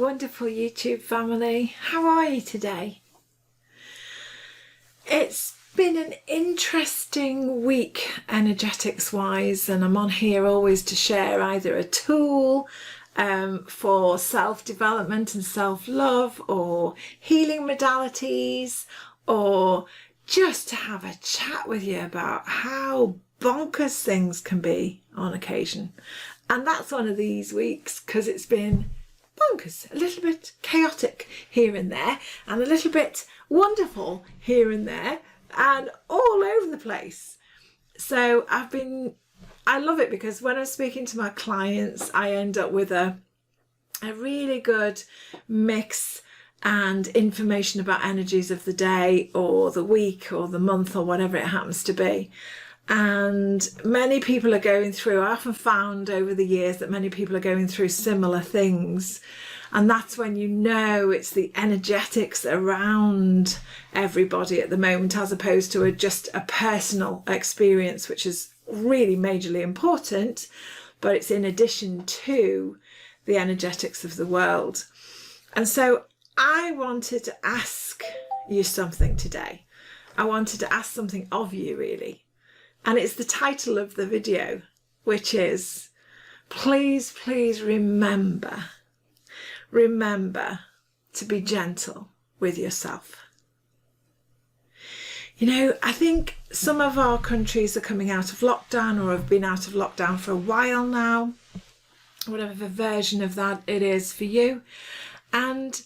wonderful YouTube family. How are you today? It's been an interesting week energetics wise, and I'm on here always to share either a tool for self-development and self-love, or healing modalities, or just to have a chat with you about how bonkers things can be on occasion. And that's one of these weeks because it's been bonkers, a little bit chaotic here and there, and a little bit wonderful here and there, and all over the place. So I love it because when I'm speaking to my clients, I end up with a really good mix and information about energies of the day or the week or the month or whatever it happens to be. And many people are going through, I often found over the years that many people are going through similar things. And that's when you know it's the energetics around everybody at the moment, as opposed to just a personal experience, which is really majorly important, but it's in addition to the energetics of the world. And so I wanted to ask you something today. I wanted to ask something of you, really. And it's the title of the video, which is, please remember to be gentle with yourself. You know, I think some of our countries are coming out of lockdown or have been out of lockdown for a while now, whatever version of that it is for you. And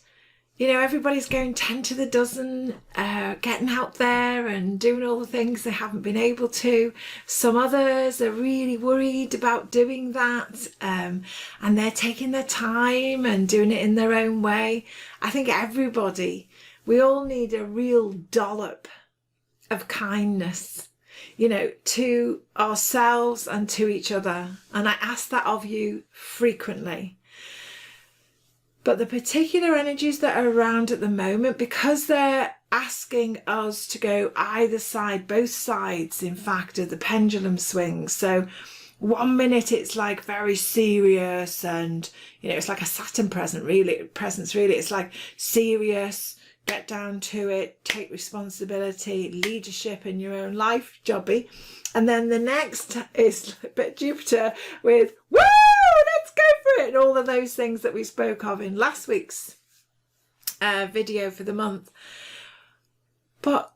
you know, everybody's going 10 to the dozen, getting out there and doing all the things they haven't been able to. Some others are really worried about doing that, and they're taking their time and doing it in their own way. I think we all need a real dollop of kindness, you know, to ourselves and to each other. And I ask that of you frequently. But the particular energies that are around at the moment, because they're asking us to go either side, both sides, in fact, of the pendulum swings. So 1 minute it's like very serious and, you know, it's like a Saturn presence really. It's like serious, get down to it, take responsibility, leadership in your own life, jobby. And then the next is a bit Jupiter with, woo! Let's go for it, and all of those things that we spoke of in last week's video for the month. But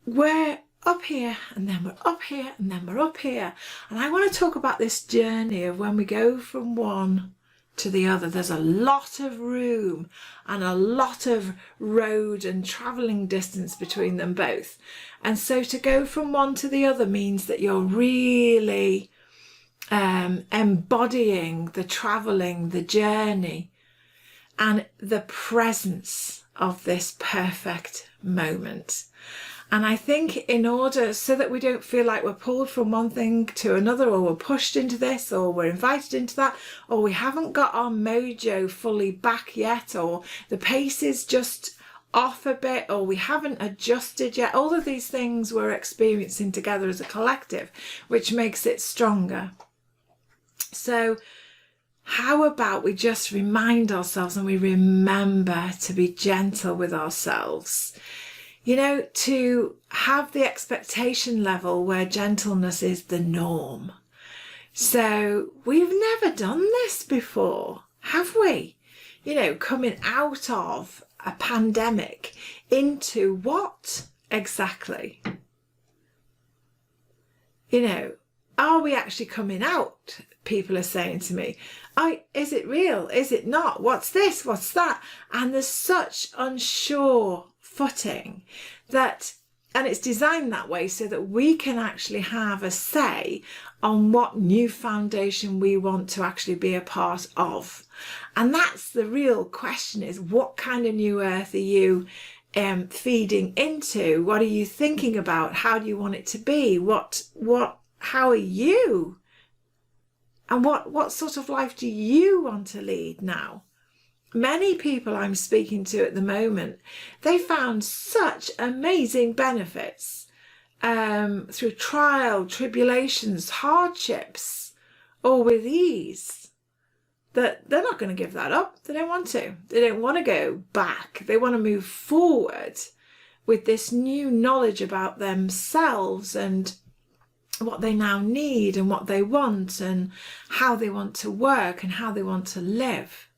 we're up here, and then we're up here, and then we're up here. And I want to talk about this journey of when we go from one to the other. There's a lot of room and a lot of road and travelling distance between them both. And so to go from one to the other means that you're really embodying the travelling, the journey, and the presence of this perfect moment. And I think in order so that we don't feel like we're pulled from one thing to another, or we're pushed into this, or we're invited into that, or we haven't got our mojo fully back yet, or the pace is just off a bit, or we haven't adjusted yet, all of these things we're experiencing together as a collective, which makes it stronger. So how about we just remind ourselves and we remember to be gentle with ourselves, you know, to have the expectation level where gentleness is the norm. So we've never done this before, have we? You know, coming out of a pandemic into what exactly? You know, are we actually coming out? People are saying to me, is it real? Is it not? What's this? What's that? And there's such unsure footing that, and it's designed that way so that we can actually have a say on what new foundation we want to actually be a part of. And that's the real question, is what kind of new earth are you feeding into? What are you thinking about? How do you want it to be? How are you? And what sort of life do you want to lead now? Many people I'm speaking to at the moment, they found such amazing benefits through trial, tribulations, hardships, or with ease, that they're not going to give that up. They don't want to. They don't want to go back. They want to move forward with this new knowledge about themselves and what they now need and what they want and how they want to work and how they want to live.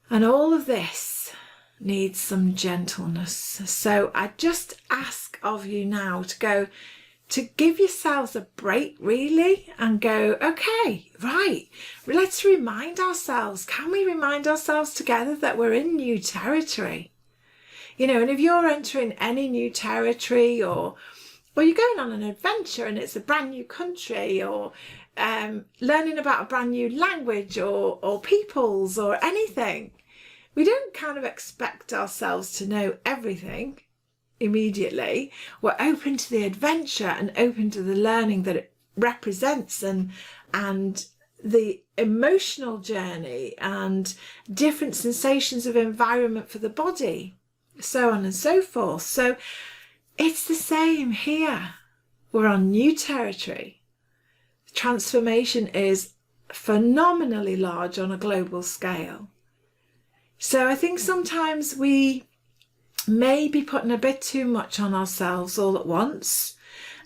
And all of this needs some gentleness. So I just ask of you now to give yourselves a break, really, and go, okay, right, let's remind ourselves. Can we remind ourselves together that we're in new territory? You know, and if you're entering any new territory, or you're going on an adventure and it's a brand new country, or learning about a brand new language or peoples or anything, we don't kind of expect ourselves to know everything immediately. We're open to the adventure and open to the learning that it represents, and the emotional journey and different sensations of environment for the body, so on and so forth. So it's the same here. We're on new territory. Transformation is phenomenally large on a global scale. So I think sometimes we may be putting a bit too much on ourselves all at once.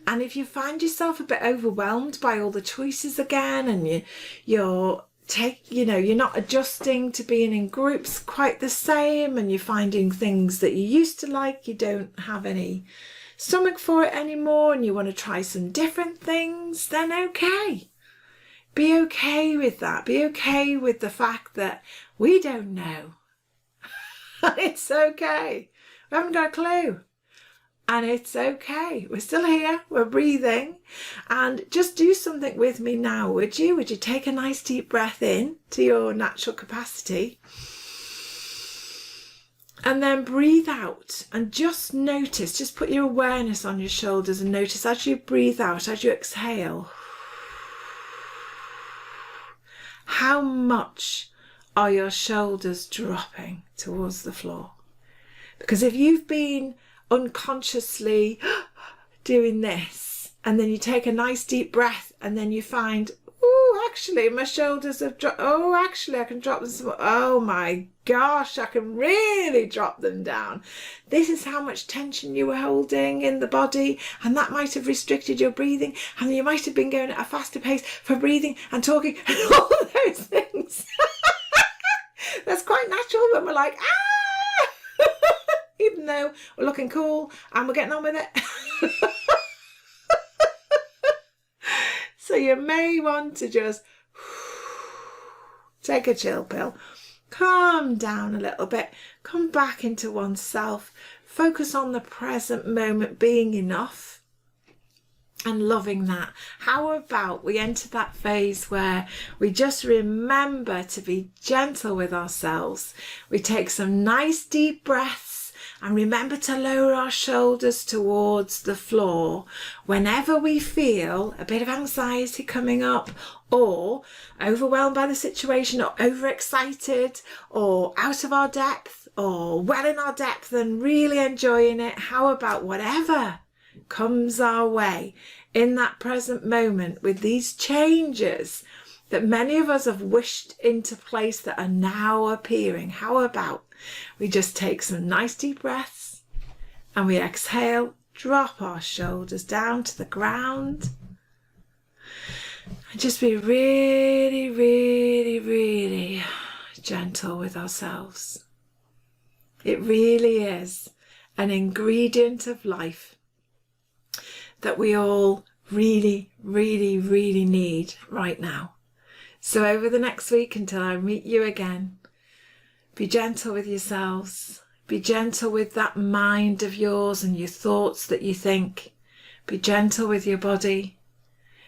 And if you find yourself a bit overwhelmed by all the choices again, and you're not adjusting to being in groups quite the same, and you're finding things that you used to like, you don't have any stomach for it anymore, and you want to try some different things, then okay. Be okay with that. Be okay with the fact that we don't know. It's okay. We haven't got a clue. And it's okay. We're still here. We're breathing. And just do something with me now, would you? Would you take a nice deep breath in to your natural capacity? And then breathe out and just notice, just put your awareness on your shoulders and notice as you breathe out, as you exhale, how much are your shoulders dropping towards the floor? Because if you've been unconsciously doing this, and then you take a nice deep breath, and then you find, oh, actually my shoulders have dropped. Oh, actually I can drop them some. Oh my gosh, I can really drop them down. This is how much tension you were holding in the body, and that might have restricted your breathing, and you might have been going at a faster pace for breathing and talking and all those things. That's quite natural when we're like, even though we're looking cool and we're getting on with it. So you may want to just take a chill pill, calm down a little bit, come back into oneself, focus on the present moment being enough and loving that. How about we enter that phase where we just remember to be gentle with ourselves. We take some nice deep breaths and remember to lower our shoulders towards the floor whenever we feel a bit of anxiety coming up, or overwhelmed by the situation, or overexcited, or out of our depth, or well in our depth and really enjoying it. How about whatever comes our way in that present moment with these changes that many of us have wished into place that are now appearing? How about we just take some nice deep breaths and we exhale, drop our shoulders down to the ground, and just be really, really, really gentle with ourselves. It really is an ingredient of life that we all really, really, really need right now. So over the next week, until I meet you again, be gentle with yourselves. Be gentle with that mind of yours and your thoughts that you think. Be gentle with your body.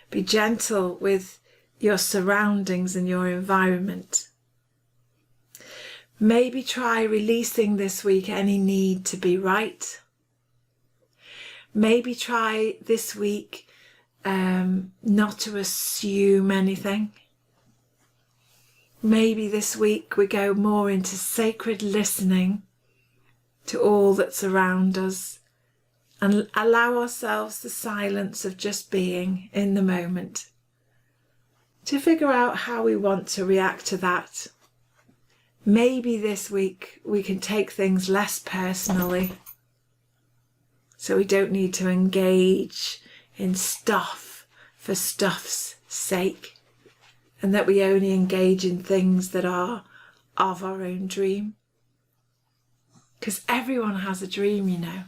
Be gentle with your surroundings and your environment. Maybe try releasing this week any need to be right. Maybe try this week not to assume anything. Maybe this week we go more into sacred listening to all that's around us and allow ourselves the silence of just being in the moment. to figure out how we want to react to that. Maybe this week we can take things less personally, so we don't need to engage in stuff for stuff's sake, and that we only engage in things that are of our own dream. Because everyone has a dream, you know.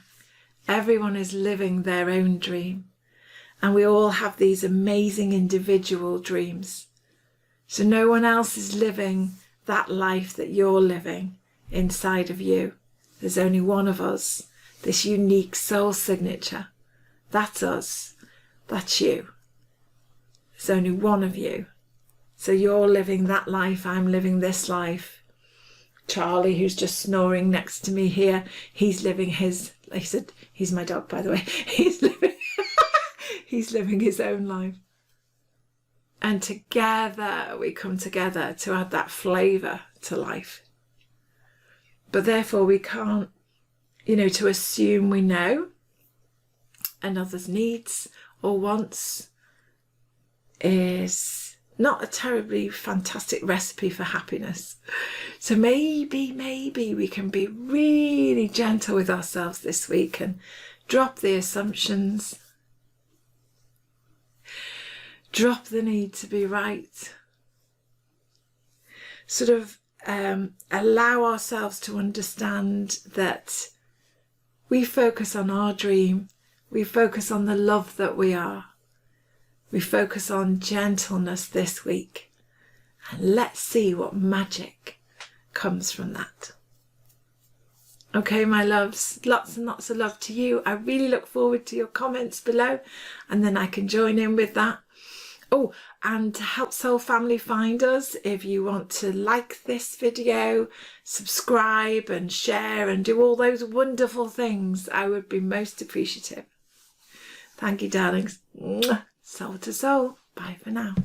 Everyone is living their own dream. And we all have these amazing individual dreams. So no one else is living that life that you're living inside of you. There's only one of us, this unique soul signature. That's us. That's you. There's only one of you. So you're living that life, I'm living this life. Charlie, who's just snoring next to me here, he's living his, he said, he's my dog, by the way, he's living his own life. And together we come together to add that flavour to life. But therefore we can't, to assume we know another's needs or wants is not a terribly fantastic recipe for happiness. So maybe we can be really gentle with ourselves this week and drop the assumptions, drop the need to be right, sort of allow ourselves to understand that we focus on our dream, we focus on the love that we are. We focus on gentleness this week, and let's see what magic comes from that. Okay, my loves, lots and lots of love to you. I really look forward to your comments below, and then I can join in with that. Oh, and to help Soul Family find us, if you want to like this video, subscribe and share and do all those wonderful things, I would be most appreciative. Thank you, darlings. Soul to soul. Bye for now.